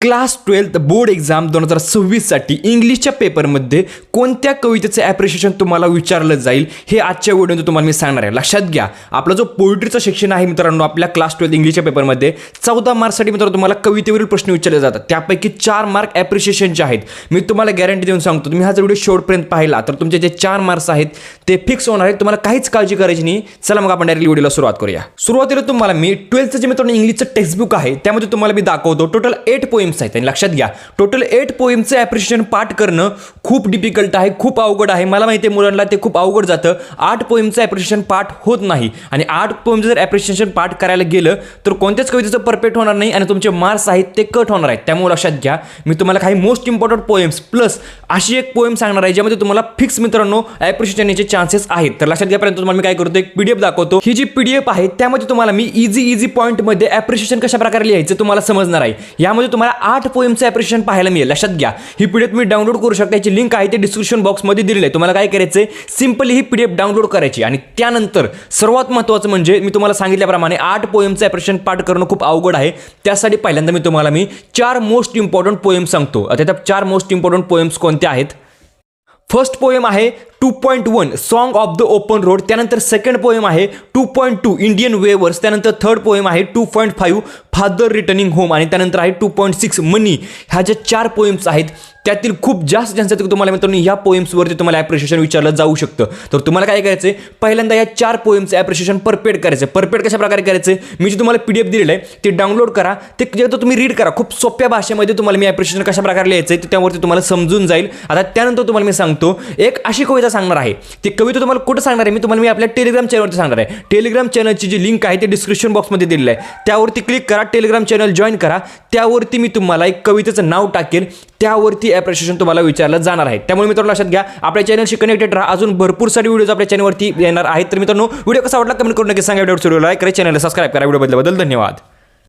Class 12 board exam 2026 साठी इंग्लिशच्या पेपरमध्ये कोणत्या कवितेचं ॲप्रिशिएशन तुम्हाला विचारलं जाईल हे आजच्या व्हिडिओमध्ये तुम्हाला मी सांगणार आहे. लक्षात घ्या, आपला जो पोएट्रीचा सेक्शन आहे मित्रांनो आपल्या क्लास 12 इंग्लिशच्या पेपरमध्ये 14 मार्क्ससाठी मित्रांनो तुम्हाला कवितेवरील प्रश्न विचारले जातात. त्यापैकी 4 मार्क ॲप्रिशिएशनचे आहेत. मी तुम्हाला गॅरंटी देऊन सांगतो, तुम्ही हा जर व्हिडिओ शेवटपर्यंत पाहिला तर तुमचे जे 4 मार्क्स आहेत ते फिक्स होणार आहेत. तुम्हाला काहीच काळजी करायची नाही. चला मग आपण डायरेक्टली व्हिडिओला सुरुवात करूया. सुरुवातीला तुम्हाला मी 12th जे मित्रांनो इंग्लिशचं टेक्स्टबुक आहे त्यामध्ये तुम्हाला मी दाखवतो. टोटल 8 पोएम्स आहेत आणि लक्षात घ्या टोटल 8 पोएमचे ॲप्रिशिएशन पाठ करणं खूप डिफिकल्ट आहे, खूप अवघड आहे. मला माहिती आहे मुलांना ते खूप अवघड जातं. 8 पोएमचं ॲप्रिशिएशन पाठ होत नाही आणि 8 पोएमचं जर ॲप्रिशिएशन पाठ करायला गेलं तर कोणत्याच कवितेचं परफेक्ट होणार नाही आणि तुमचे मार्क्स आहेत ते कट होणार आहेत. त्यामुळे लक्षात घ्या, मी तुम्हाला काही मोस्ट इम्पॉर्टंट पोएम्स प्लस अशी एक पोएम सांगणार आहे ज्यामध्ये तुम्हाला फिक्स मित्रांनो ॲप्रिशिएशन याचे चान्सेस आहेत. तर लक्षात घ्यापर्यंत तुम्हाला मी काय करतो, एक पीडीएफ दाखवतो. ही जी पीडीएफ आहे त्यामध्ये तुम्हाला मी इझी पॉईंटमध्ये ॲप्रिशिएशन कशा प्रकारे लिहायचं तुम्हाला समजणार आहे. यामध्ये तुम्हाला 8 पोएमचं ॲप्रिशिएशन पाहायला मिळेल. लक्षात घ्या, ही पीडीएफ मी डाउनलोड करू शकता. याची लिंक आहे ते डिस्क्रिप्शन बॉक्समध्ये दिलेली आहे. तुम्हाला काय करायचं, सिंपली ही पीडीएफ डाउनलोड करायची आणि त्यानंतर सर्वात महत्त्वाचं म्हणजे मी तुम्हाला सांगितल्याप्रमाणे 8 पोएमचं ॲप्रिशिएशन पाठ करणं खूप अवघड आहे. त्यासाठी पहिल्यांदा मी तुम्हाला 4 मोस्ट इम्पॉर्टंट पोएम्स सांगतो. आता त्या 4 मोस्ट इम्पॉर्टंट पोएम्स कोणत्या आहेत? फर्स्ट पोएम आहे 2.1 song of the open road. त्यानंतर सेकंड पोएम आहे 2.2 इंडियन वेवर्स. त्यानंतर थर्ड पोएम आहे 2.5 फादर रिटर्निंग होम आणि त्यानंतर आहे 2.6 मनी. ह्या ज्या 4 पोएम्स आहेत त्यातील खूप जास्त चान्स आहेत तुम्हाला मित्रांनो ह्या पोएम्सवरती तुम्हाला ॲप्रिशिएशन विचारलं जाऊ शकतं. तर तुम्हाला काय करायचं आहे, पहिल्यांदा या 4 पोएमचं ॲप्रिशिएशन परफेक्ट करायचं. परफेक्ट कशा प्रकारे करायचं, मी जे तुम्हाला पीडीएफ दिलेलं आहे ते डाउनलोड करा. ते जेव्हा तुम्ही रीड करा खूप सोप्या भाषेमध्ये तुम्हाला मी ॲप्रिशिएशन कशा प्रकारे लिहायचं आहे त्यावरती तुम्हाला समजून जाईल. आता त्यानंतर तुम्हाला मी सांगतो एक अशी कविता सांगणार आहे. ती कविता तुम्हाला कुठं सांगणार आहे, मी तुम्हाला आपल्या टेलिग्राम चॅनलवरती सांगणार आहे. टेलिग्राम चॅनलची जी लिंक आहे ते डिस्क्रिप्शन बॉक्समध्ये दिलेलं आहे. त्यावरती क्लिक करा, टेलिग्राम चॅनल जॉईन करा. त्यावरती मी तुम्हाला एक कवितेचं नाव टाकेल, त्यावरती ॲप्रिशिएशन तुम्हाला विचारलं जाणार आहे. त्यामुळे मित्रांनो लक्षात घ्या, आपल्या चॅनलशी कनेक्टेड राहा. अजून भरपूर सारे व्हिडिओज आपल्या चॅनलवरती येणार आहेत. तर मित्रांनो व्हिडिओ कसा वाटला कमेंट करून नक्की सांगा. व्हिडिओ लाईक करा, चॅनलला सबस्क्राईब करा. व्हिडिओ बद्दल धन्यवाद.